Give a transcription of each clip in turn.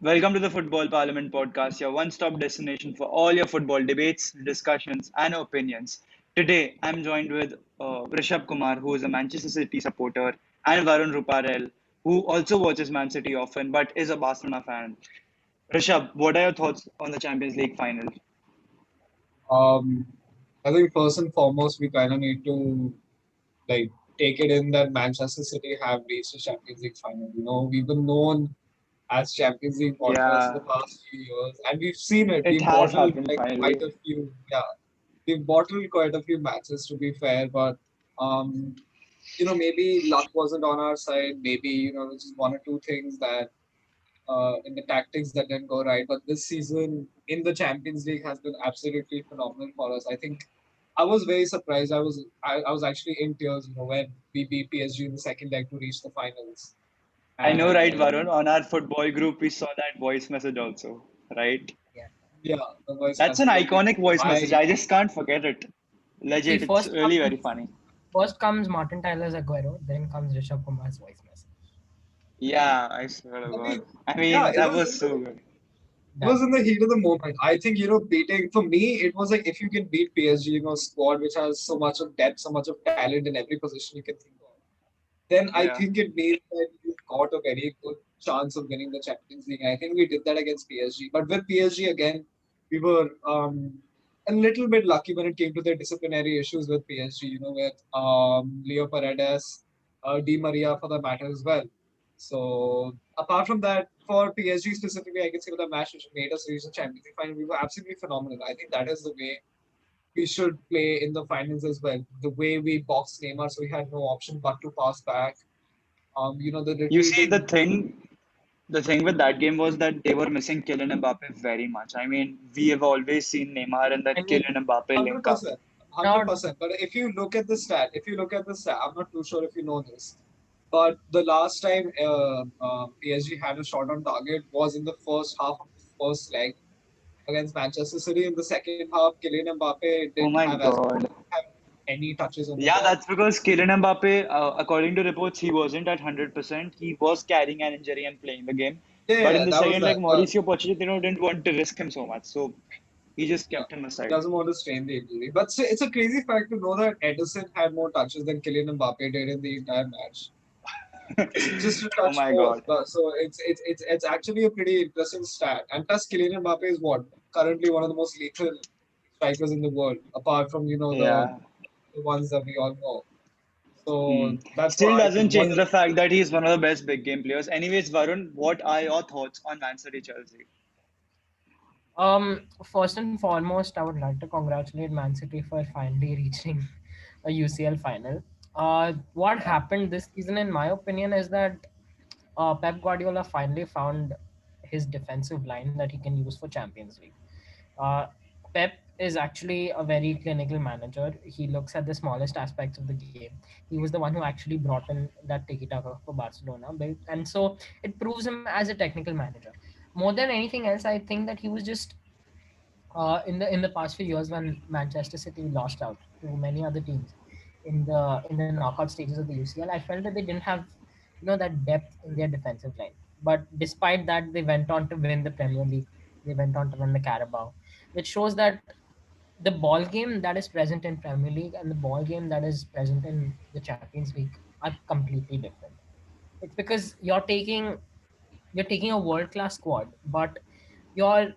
Welcome to the Football Parliament podcast, your one stop destination for all your football debates, discussions, and opinions. Today, I'm joined with Rishabh Kumar, who is a Manchester City supporter, and Varun Ruparel, who also watches Man City often but is a Barcelona fan. Rishabh, what are your thoughts on the Champions League final? Um, I think first and foremost, we kind of need to like take it in that Manchester City have reached the Champions League final. We've been known as Champions League bottlers for the Yeah, past few years, and we've seen it. it We've has bottled happened like quite finally. a few. Yeah, we've bottled quite a few matches to be fair, but um, maybe luck wasn't on our side. Maybe just one or two things that in the tactics that didn't go right. But this season in the Champions League has been absolutely phenomenal for us. I think I was very surprised. I was actually in tears, when we beat PSG in the second leg to reach the finals. I know, right, And Varun? On our football group, we saw that voice message also, right? Yeah. yeah, the voice That's an message that we iconic voice message. I I just can't forget it. See, Legit, it's first really very comes funny. first comes Martin Tyler's Aguero, then comes Rishabh Kumar's voice message. Yeah, I swear to I God. mean, I yeah, mean, that was so good. it was Done. in the heat of the moment. I think, beating for me, it was like if you can beat PSG, squad which has so much of depth, so much of talent in every position you can think of, then I Yeah. think it means that you've got a very good chance of winning the Champions League. And I think we did that against PSG. But with PSG again, we were a little bit lucky when it came to the disciplinary issues with PSG, with Leo Paredes, Di Maria for the matter as well. So apart from that, for PSG specifically, I can say with the match which made us reach the Champions League final, we were absolutely phenomenal. I think that is the way we should play in the finals as well. The way we boxed Neymar, so we had no option but to pass back. The You see, retreating. the thing with that game was that they were missing Kylian Mbappe very much. I mean, we have always seen Neymar and I that mean, Kylian Mbappe Hundred link up. percent, hundred now percent. But if you look at the stat, I'm not too sure if you know this, but the last time PSG had a shot on target was in the first half of the first leg against Manchester City. In the second half, Kylian Mbappe Oh my God. didn't have any touches on the Yeah, ball. that's because Kylian Mbappe, according to reports, he wasn't at 100%. He was carrying an injury and playing the game. Yeah, But in yeah, the that was second leg, that. But Mauricio Pochettino didn't want to risk him so much. So he just yeah, kept him he aside. doesn't want to strain the injury. But it's a crazy fact to know that Edison had more touches than Kylian Mbappe did in the entire match. Just a Oh touch my more. God. But so it's actually a pretty interesting stat. And plus, Kylian Mbappe is what currently one of the most lethal strikers in the world, apart from Yeah. the ones that we all know. Hmm. So that's what Still I doesn't think. What change the fact that he's one of the best big game players. Anyways, Varun, what are your thoughts on Man City Chelsea? first and foremost, I would like to congratulate Man City for finally reaching a UCL final. What Yeah. happened this season, in my opinion, is that Pep Guardiola finally found his defensive line that he can use for Champions League. Uh, Pep is actually a very clinical manager. He looks at the smallest aspects of the game. He was the one who actually brought in that tiki taka for Barcelona, and so it proves him as a technical manager. More than anything else, I think that he was just in the past few years when Manchester City lost out to many other teams in the knockout stages of the UCL. I felt that they didn't have that depth in their defensive line. But despite that, they went on to win the Premier League. They went on to win the Carabao, which shows that the ball game that is present in Premier League and the ball game that is present in the Champions League are completely different. It's because you're taking a world class squad, but you're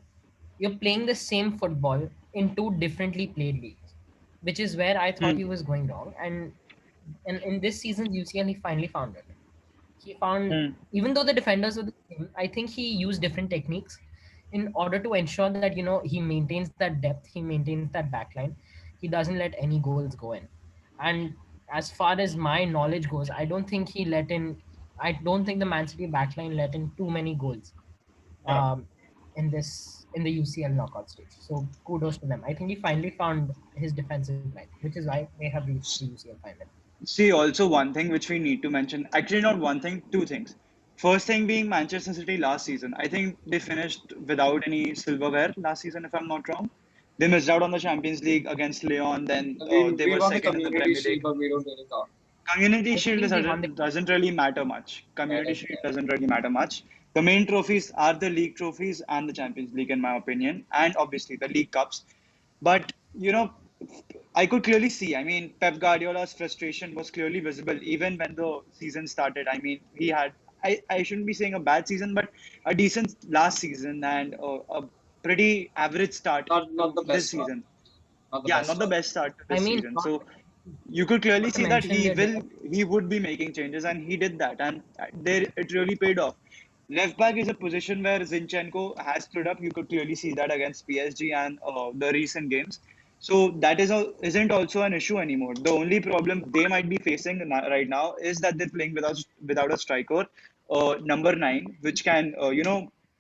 you're playing the same football in two differently played leagues, which is where I thought he Hmm. was going wrong. And in this season's UCL, he finally found it. He found, Hmm. even though the defenders were the same, I think he used different techniques in order to ensure that he maintains that depth, he maintains that backline, he doesn't let any goals go in. And as far as my knowledge goes, I don't think the Man City backline let in too many goals Yeah. um, in the UCL knockout stage. So kudos to them. I think he finally found his defensive line, which is why they have reached the UCL final. See, also one thing which we need to mention, actually not one thing, two things. First thing being Manchester City last season. I think they finished without any silverware last season, if I'm not wrong. They missed out on the Champions League against Lyon, then they we were won the second in the Community Premier Shield, League. but we don't really count. Community I Shield think they won the. doesn't really matter much. Yeah, it Community doesn't Shield matter. doesn't really matter much. The main trophies are the league trophies and the Champions League, in my opinion, and obviously the league cups. But I could clearly see. I mean, Pep Guardiola's frustration was clearly visible even when the season started. I mean, he had I shouldn't be saying a bad season, but a decent last season and a pretty average start Not to the this best start. season. Not the Yeah, best not the start. best start to I this mean, season. So you could clearly not to see that mention their he would be making changes, and he did that, and there it really paid off. Left back is a position where Zinchenko has stood up. You could clearly see that against PSG and the recent games. So that isn't also an issue anymore. The only problem they might be facing right now is that they're playing without a striker, number nine, which can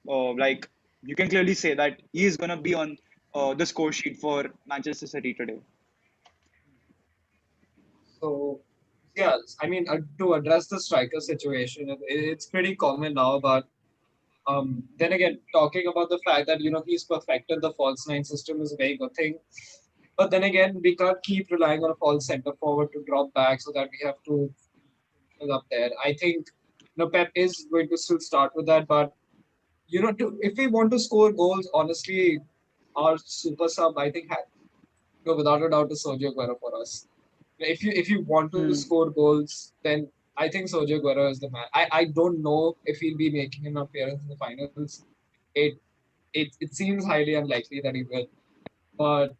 like you can clearly say that he is gonna be on the score sheet for Manchester City today. So, yeah, I mean, to address the striker situation, it's pretty common now. But then again, talking about the fact that he's perfected the false nine system is a very good thing. But then again, we can't keep relying on a false center forward to drop back so that we have to fill up there. I think Pep is going to still start with that, but if we want to score goals, honestly, our super sub I think without a doubt is Sergio Aguero for us. If you want to Hmm. score goals, then I think Sergio Aguero is the man. I don't know if he'll be making an appearance in the finals. It it seems highly unlikely that he will. But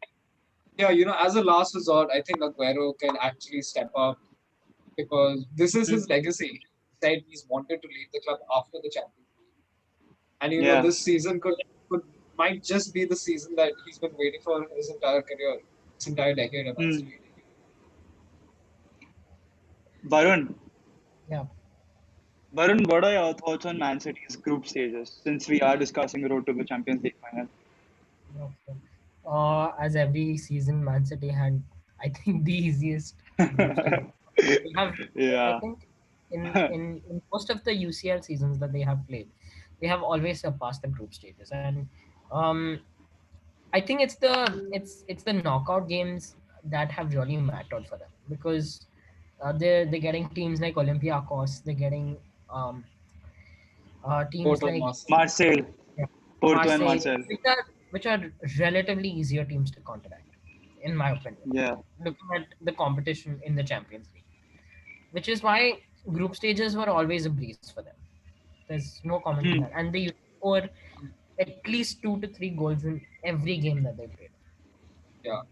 yeah, as a last resort, I think Aguero can actually step up because this is his legacy. He said he's wanted to leave the club after the Champions League, and Yeah. this season could might just be the season that he's been waiting for his entire career, his entire decade, I must Hmm. say. Varun, yeah. Varun, what are your thoughts on Man City's group stages since we are discussing the road to the Champions League final? Okay. As every season, Man City had, I think, the easiest group stage. They have, I Yeah. think, in most of the UCL seasons that they have played, they have always surpassed the group stages, and um, I think it's the knockout games that have really mattered for them because they're getting teams like Olympiacos, they're getting um, teams Porto like Marseille. Marseille, yeah, Porto and Marseille, Marseille. which are relatively easier teams to counteract, in my opinion. Yeah. Looking at the competition in the Champions League, which is why group stages were always a breeze for them. There's no comment on Hmm. that, and they used to score at least 2 to 3 goals in every game that they played. Yeah.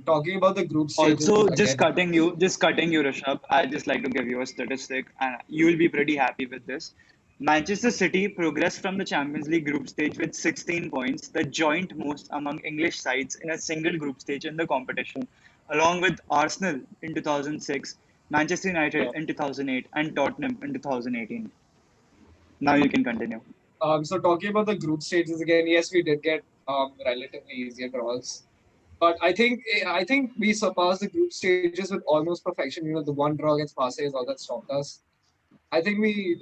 Talking about the group stages Also, again. just cutting you, Rishabh. I just like to give you a statistic, and you will be pretty happy with this. Manchester City progressed from the Champions League group stage with 16 points, the joint most among English sides in a single group stage in the competition, along with Arsenal in 2006, Manchester United Yeah. in 2008, and Tottenham in 2018. Now you can continue. So talking about the group stages again, yes, we did get relatively easier draws, but I think we surpassed the group stages with almost perfection. The one draw against Marseille is all that stopped us. I think we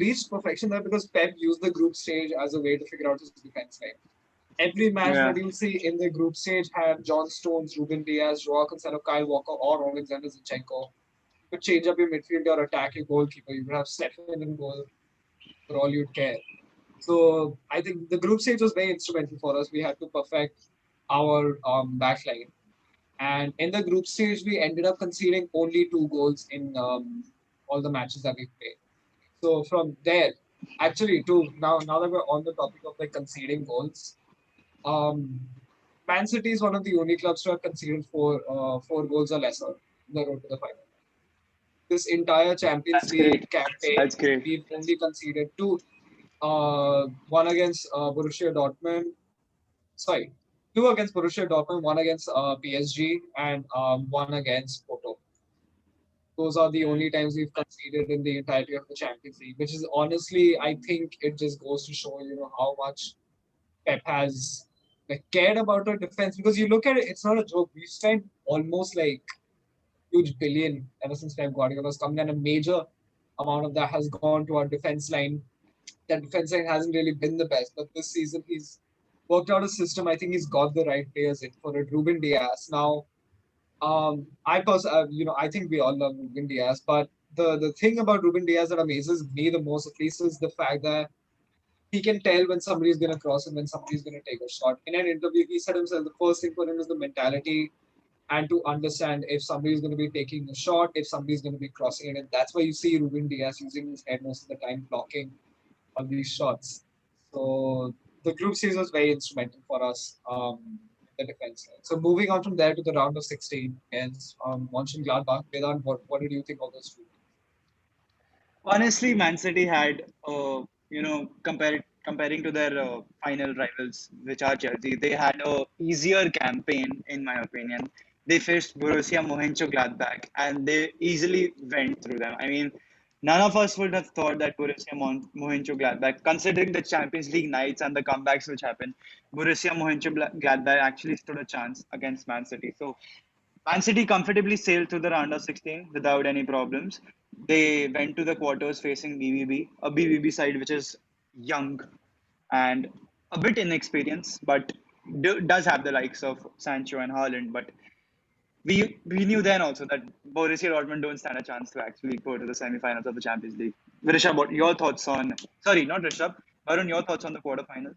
reached perfection there because Pep used the group stage as a way to figure out his defense line. Every match that Yeah. you'll see in the group stage had John Stones, Ruben Diaz, Joao Cancelo, Kyle Walker, or Alexander Zinchenko. You could change up your midfield or attack your goalkeeper. You could have Stefan in goal for all you'd care. So I think the group stage was very instrumental for us. We had to perfect our back line. And in the group stage, we ended up conceding only 2 goals in all the matches that we played. So from there, actually, to now that we're on the topic of like conceding goals, um, Man City is one of the only clubs to have conceded 4 goals or lesser in the road to the final. This entire Champions That's great. League campaign, That's great. we've only conceded two. One against Borussia Dortmund. Sorry, two against Borussia Dortmund, one against PSG, and one against Porto. Those are the Hmm. only times we've conceded in the entirety of the Champions League, which is honestly, I think it just goes to show, how much Pep has like cared about our defense. Because you look at it, it's not a joke. We've spent almost like huge billion ever since Pep Guardiola's come, and a major amount of that has gone to our defense line. That defense line hasn't really been the best, but this season he's worked out a system. I think he's got the right players in for it. Ruben Diaz. Now, I think we all love Ruben Diaz, but the thing about Ruben Diaz that amazes me the most, at least, is the fact that he can tell when somebody is going to cross and when somebody is going to take a shot. In an interview, he said himself the first thing for him is the mentality and to understand if somebody is going to be taking a shot, if somebody is going to be crossing it. And that's why you see Ruben Diaz using his head most of the time, blocking all these shots. So the group stage was very instrumental for us in the defense line. So moving on from there to the round of 16 against Mönchengladbach. Vedant, what did you think of those two? Honestly, Man City had, comparing to their final rivals, which are Chelsea, they had a easier campaign, in my opinion. They faced Borussia Mönchengladbach, and they easily went through them. I mean, none of us would have thought that Mönchengladbach, considering the Champions League nights and the comebacks which happened, Borussia Mönchengladbach actually stood a chance against Man City. So Man City comfortably sailed through the round of 16 without any problems. They went to the quarters facing BVB, a BVB side which is young and a bit inexperienced, but does have the likes of Sancho and Haaland. But we knew then also that Borussia Dortmund don't stand a chance to actually go to the semi-finals of the Champions League. Rishabh, what your thoughts on? Sorry, not Rishabh. Varun, your thoughts on the quarterfinals?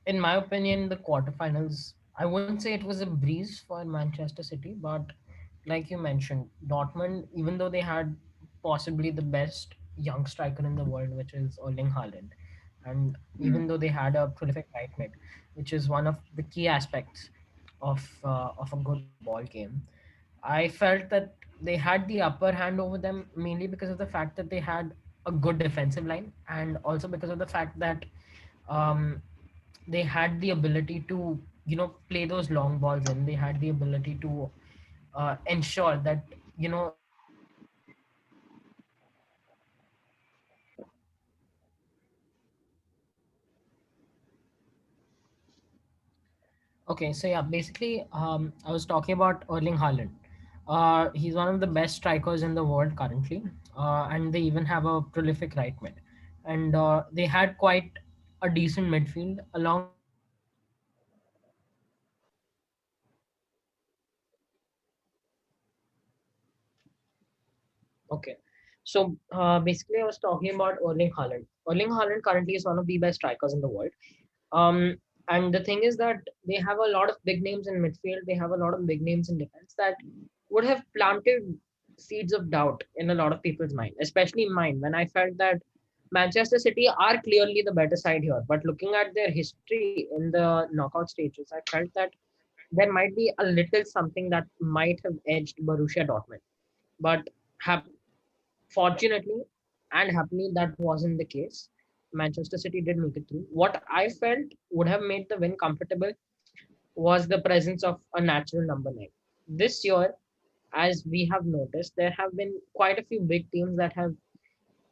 In my opinion, the quarterfinals, I wouldn't say it was a breeze for Manchester City, but like you mentioned, Dortmund, even though they had possibly the best young striker in the world, which is Erling Haaland, and Hmm. even though they had a prolific right mid, which is one of the key aspects of a good ball game, I felt that they had the upper hand over them mainly because of the fact that they had a good defensive line, and also because of the fact that um, they had the ability to play those long balls in. They had the ability to ensure that they had the opportunity to score goals in the early stages of the game. Okay, so yeah, basically, I was talking about Erling Haaland. He's one of the best strikers in the world currently, and they even have a prolific right mid, and they had quite a decent midfield along with a very prolific attacking midfield. Okay. So basically, I was talking about Erling Haaland. Erling Haaland currently is one of the best strikers in the world. Um, and the thing is that they have a lot of big names in midfield. They have a lot of big names in defense that would have planted seeds of doubt in a lot of people's mind, especially mine, when I felt that Manchester City are clearly the better side here. But looking at their history in the knockout stages, I felt that there might be a little something that might have edged Borussia Dortmund. But hap- Fortunately and happily, that wasn't the case. Manchester City did make it through. What I felt would have made the win comfortable was the presence of a natural number nine. This year, as we have noticed, there have been quite a few big teams that have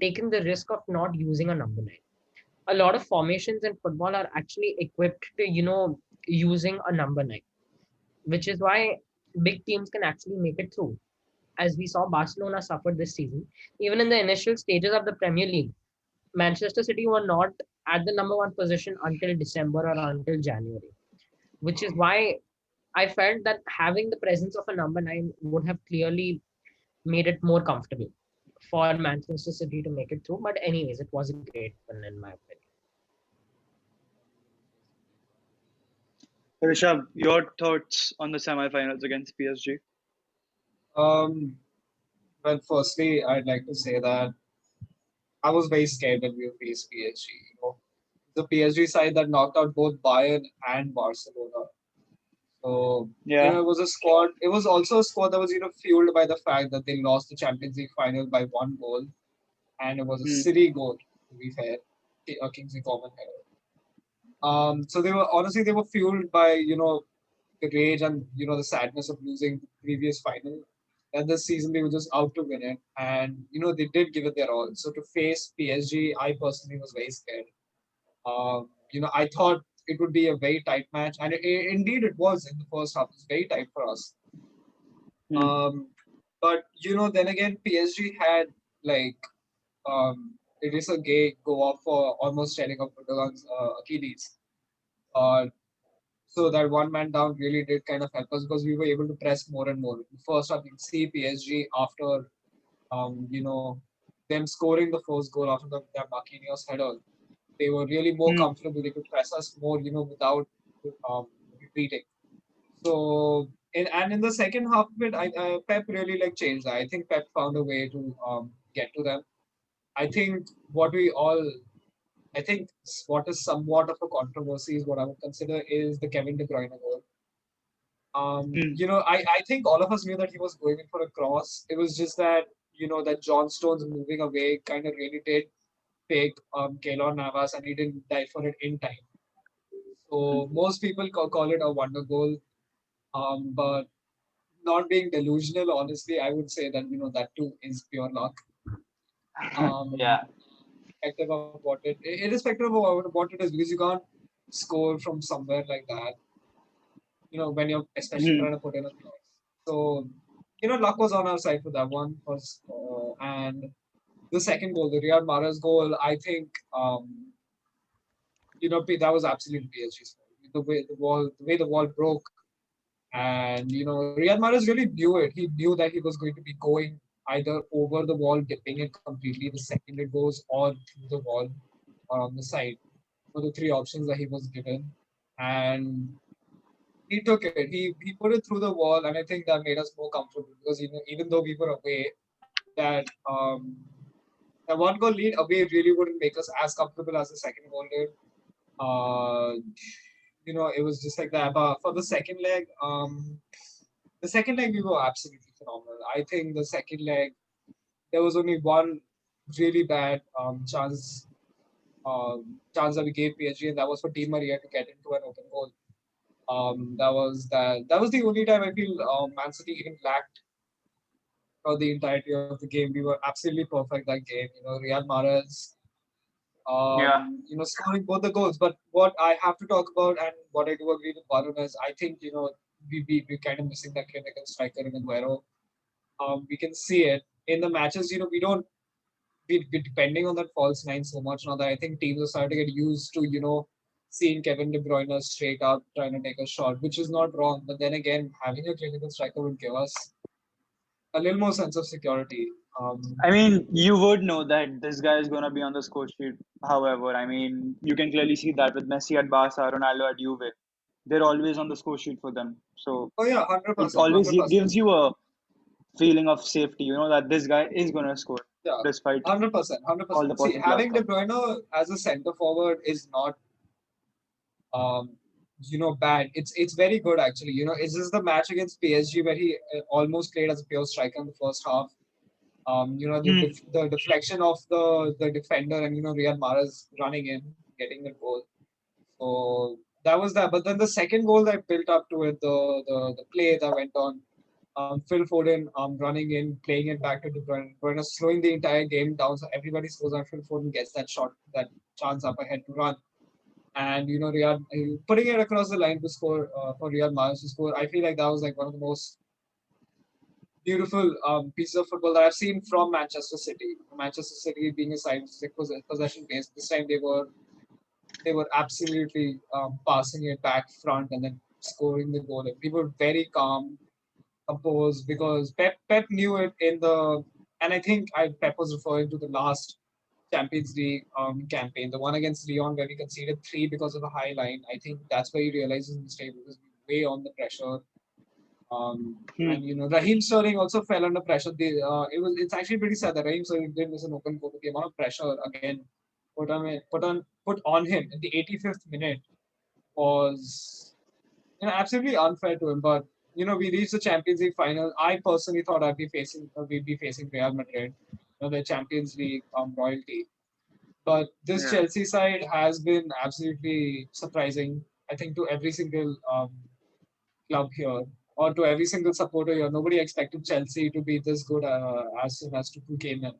taken the risk of not using a number nine. A lot of formations in football are actually equipped to, using a number nine, which is why big teams can actually make it through. As we saw, Barcelona suffered this season. Even in the initial stages of the Premier League, Manchester City were not at the number one position until December or until January, which is why I felt that having the presence of a number nine would have clearly made it more comfortable for Manchester City to make it through. But, anyways, it was a great win, in my opinion. Rishabh, your thoughts on the semi-finals against PSG? Um, well, firstly, I'd like to say that I was very scared when we faced PSG. The PSG side that knocked out both Bayern and Barcelona. So, Yeah. it was a squad. It was also a squad that was, fueled by the fact that they lost the Champions League final by one goal, and it was a Hmm. city goal, to be fair, Kingsley Coman header. So they were fueled by, the rage and, the sadness of losing the previous final. And this season they were just out to win it, and they did give it their all. So to face PSG, I personally was very scared. I thought it would be a very tight match, and indeed it was in the first half. It was very tight for us. Hmm. Um, but then again, PSG had like Idrissa Gueye go off for almost tearing up Gundogan's Achilles. Uh, So that one man down really did kind of help us because we were able to press more and more. First up, you see PSG after you know, them scoring the first goal after that Marquinhos header, they were really more Hmm. comfortable. They could press us more, without retreating. So, and in the second half of it, Pep really like changed that. I think Pep found a way to get to them. I think what we all, I think what is somewhat of a controversy is what I would consider is the Kevin De Bruyne goal. Hmm. I think all of us knew that he was going in for a cross. It was just that, that John Stones moving away kind of really did take Keylor Navas and he didn't dive for it in time. Hmm. So most people call it a wonder goal. But not being delusional, honestly, I would say that, that too is pure luck. Yeah. Irrespective of irrespective of what it is, because you can't score from somewhere like that, when you're especially Hmm. trying to put in a cross. So, luck was on our side for that one. And the second goal, the Riyad Mahrez goal, I think, that was absolutely PSG's fault. The way the wall broke, and Riyad Mahrez really knew it. He knew that he was going to be going either over the wall, dipping it completely the second it goes, or through the wall or on the side. For the three options that he was given, and he took it. He put it through the wall, and I think that made us more comfortable because even though we were away, that the one goal lead away really wouldn't make us as comfortable as the second goal did. Uh, it was just like that. But for the second leg we were absolutely phenomenal. I think the second leg there was only one really bad chance that we gave PSG, and that was for Di Maria to get into an open goal. That was the only time I feel Man City even lacked for the entirety of the game. We were absolutely perfect that game. Riyad Mahrez, Yeah. scoring both the goals. But what I have to talk about and what I do agree with Varun is I think, we kind of missing that clinical striker in Aguero. We can see it in the matches. We don't be depending on that false nine so much now that I think teams are starting to get used to, seeing Kevin De Bruyne straight up trying to take a shot, which is not wrong. But then again, having a clinical striker would give us a little more sense of security. Um, I mean, you would know that this guy is going to be on the score sheet. However, I mean, you can clearly see that with Messi at Barca, Ronaldo at Juve. They're always on the score sheet for them. So oh yeah, hundred it percent, always 100%. gives you a feeling of safety, that this guy is going to score Yeah, despite 100%, hundred all the percent. See, possible having De outcomes. Bruyne as a centre forward is not bad. It's very good actually. It's just the match against PSG where he almost played as a pure striker in the first half. Hmm. The deflection of the defender and Riyad Mahrez running in, getting the goal. So that was that. But then the second goal that built up to it, the play that went on, Phil Foden running in, playing it back to De Bruyne, Bruyne slowing the entire game down, so everybody scores and Phil Foden gets that shot, that chance up ahead to run. And Riyad putting it across the line to score for Riyad Mahrez to score. I feel like that was like one of the most beautiful pieces of football that I've seen from Manchester City. Manchester City being a side possession based. This time they were absolutely passing it back front and then scoring the goal. And we were very calm, composed because Pep knew it in the, and I think Pep was referring to the last Champions League campaign, the one against Lyon where we conceded three because of the high line. I think that's where he realizes his mistake because we were way on the pressure. Hmm. And Raheem Sterling also fell under pressure. It's actually pretty sad that Raheem Sterling did miss an open goal. The amount of pressure again put on him in the 85th minute was absolutely unfair to him. But we reached the Champions League final. I personally thought we'd be facing Real Madrid, the Champions League royalty. But this Yeah. Chelsea side has been absolutely surprising. I think to every single club here or to every single supporter here, nobody expected Chelsea to be this good as soon as Tuchel came in.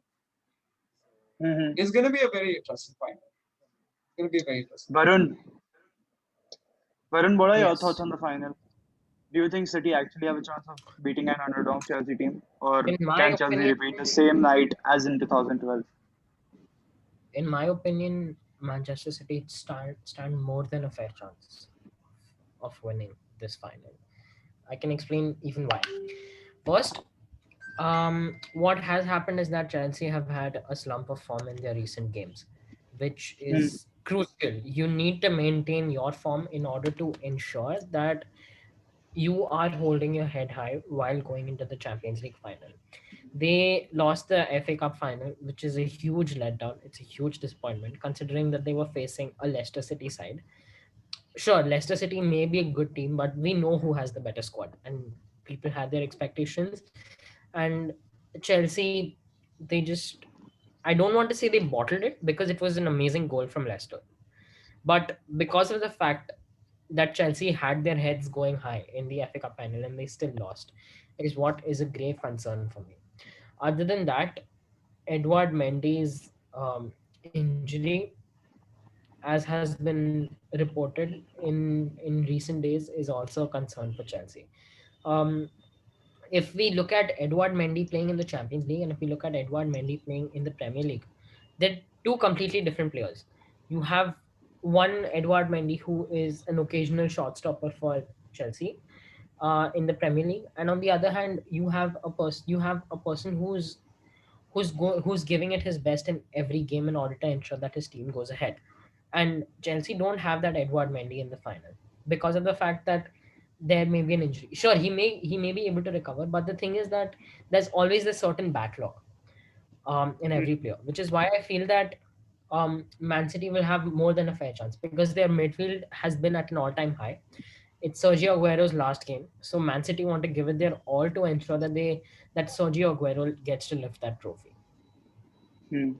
Hmm. It's going to be a very interesting final. It's going to be a very interesting final. Varun, Varun, what are your thoughts Yes. on the final? Do you think City actually have a chance of beating an underdog Chelsea team, or In my can Chelsea opinion, repeat the same night as in 2012? in my opinion, Manchester City stand more than a fair chance. of winning this final. I can explain even why. First, what has happened is that Chelsea have had a slump of form in their recent games, which Hmm. is crucial. You need to maintain your form in order to ensure that you are holding your head high while going into the Champions League final. They lost the FA Cup final, which is a huge letdown. It's a huge disappointment considering that they were facing a Leicester City side. Sure, Leicester City may be a good team, but we know who has the better squad, and people had their expectations. And Chelsea, they just, I don't want to say they bottled it because it was an amazing goal from Leicester, but because of the fact that Chelsea had their heads going high in the FA Cup final and they still lost, is what is a grave concern for me. Other than that, Edward Mendy's injury, as has been reported in recent days, is also a concern for Chelsea. Um, if we look at Edward Mendy playing in the Champions League and if we look at Edward Mendy playing in the Premier League, they're two completely different players. You have one Edward Mendy who is an occasional shot stopper for Chelsea in the Premier League, and on the other hand, you have a person who's giving it his best in every game in order to ensure that his team goes ahead. And Chelsea don't have that Edward Mendy in the final because of the fact that there may be an injury. Sure, he may be able to recover, but the thing is that there's always a certain backlog in every player, which is why I feel that Man City will have more than a fair chance because their midfield has been at an all-time high. It's Sergio Aguero's last game, so Man City want to give it their all to ensure that Sergio Aguero gets to lift that trophy. Hmm.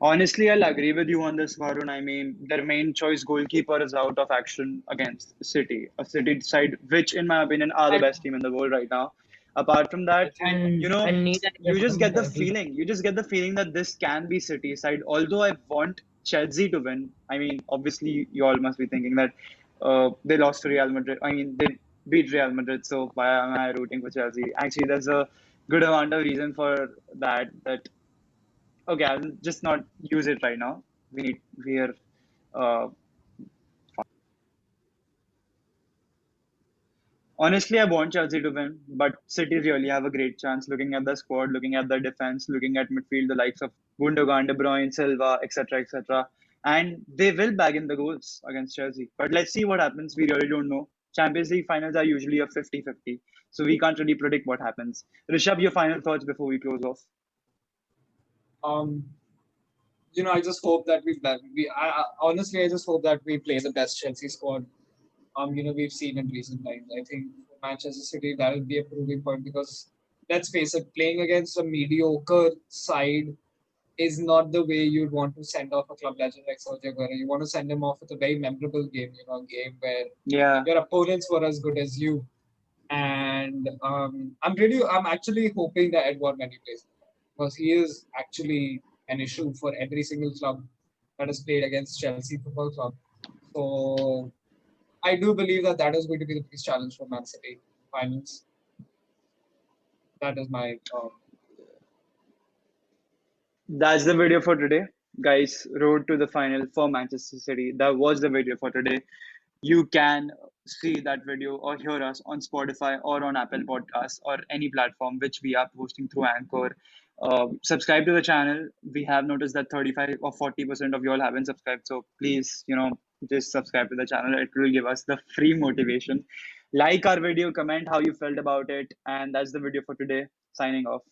Honestly, I'll agree with you on this, Varun. I mean, their main choice goalkeeper is out of action against City, a City side, which, in my opinion, are the And best team in the world right now. Apart from I that, think need an improvement every game. you just get the feeling that this can be City side. Although I want Chelsea to win. I mean, obviously, you all must be thinking that they lost to Real Madrid. I mean, they beat Real Madrid, so why am I rooting for Chelsea? Actually, there's a good amount of reason for that. That okay, I'll just not use it right now. We are uh, honestly, I want Chelsea to win, but City really have a great chance looking at the squad, looking at the defense, looking at midfield, the likes of Gundogan, De Bruyne, Silva, etc., etc. And they will bag in the goals against Chelsea. But let's see what happens. We really don't know. Champions League finals are usually a 50-50, so we can't really predict what happens. Rishabh, your final thoughts before we close off? um, I just hope that honestly, I just hope that we play the best Chelsea squad. We've seen in recent times. I think for Manchester City that will be a proving point because let's face it, playing against a mediocre side is not the way you'd want to send off a club legend like Sergio Aguero. You want to send him off with a very memorable game, a game where Yeah. your opponents were as good as you. And I'm actually hoping that Edward Mendy plays because he is actually an issue for every single club that has played against Chelsea Football Club. So I do believe that that is going to be the biggest challenge for Man City finals. That is my That's the video for today. Guys, road to the final for Manchester City. That was the video for today. You can see that video or hear us on Spotify or on Apple Podcasts or any platform which we are posting through Anchor. Subscribe to the channel. We have noticed that 35 or 40% of you all haven't subscribed. So please, just subscribe to the channel. It will give us the free motivation. Like our video, comment how you felt about it. And that's the video for today. Signing off.